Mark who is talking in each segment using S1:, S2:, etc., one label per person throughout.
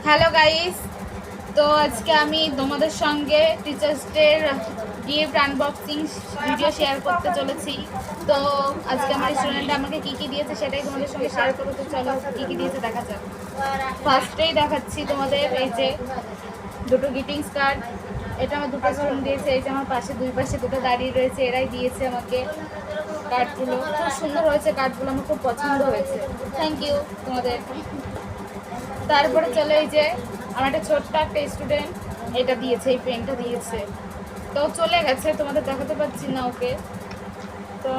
S1: Hello guys, তো আজকে আমি তোমাদের সঙ্গে টিচার্স ডের গিফট আনবক্সিং ভিডিও শেয়ার করতে চলেছি। তো আজকে আমার স্টুডেন্ট আমাকে কি কি দিয়েছে সেটাই তোমাদের সঙ্গে শেয়ার করবো। তো চলো কি কি দিয়েছে দেখা যাক। ফার্স্টেই দেখাচ্ছি তোমাদের এই যে দুটো গ্রিটিংস কার্ড। এটা আমার দুটো স্টুডেন্ট দিয়েছে। এই যে আমার পাশে দুই পাশে দুটো দাঁড়িয়ে রয়েছে, এরাই দিয়েছে আমাকে কার্ডগুলো। খুব সুন্দর হয়েছে কার্ডগুলো, আমার খুব পছন্দ হয়েছে। থ্যাংক ইউ তোমাদের। তারপরে চলে এই যে আমার একটা ছোট্ট একটা স্টুডেন্ট এটা দিয়েছে, এই পেনটা দিয়েছে। তো চলে গেছে, তোমাদের দেখাতে পাচ্ছি না ওকে। তো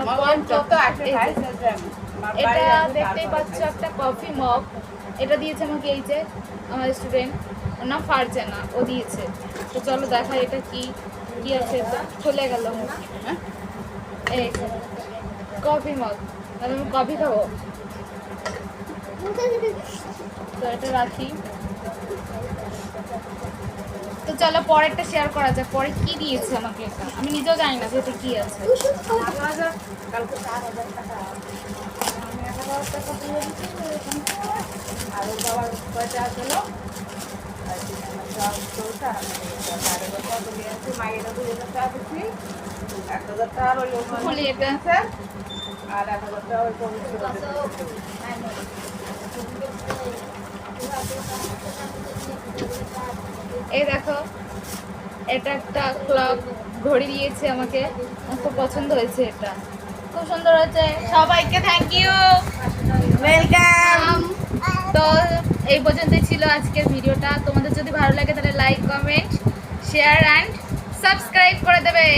S1: এটা দেখতেই পাচ্ছ একটা কফি মগ, এটা দিয়েছে আমাকে এই যে আমার স্টুডেন্ট, ওর নাম ফারজানা, ও দিয়েছে। তো চলো দেখা এটা কি কি আছে। তো চলে গেল এই কফি মগ, তাহলে আমি কফি খাবো। তো এটা রাখি। তো চলো পরেরটা শেয়ার করা যাক, পরে কি দিয়েছে আমাকে। এটা আমি নিজেও জানি না যে এটা কি আছে। খুলি এটা। এই দেখো, এটা একটা ক্লক ঘড়ি দিয়েছে আমাকে, আমার খুব পছন্দ হয়েছে। এটা খুব সুন্দর হয়েছে। সবাইকে থ্যাংক ইউ, ওয়েলকাম। তো এই পর্যন্তই ছিল আজকের ভিডিওটা। তোমাদের যদি ভালো লাগে তাহলে like, comment, share and subscribe করে দেবে।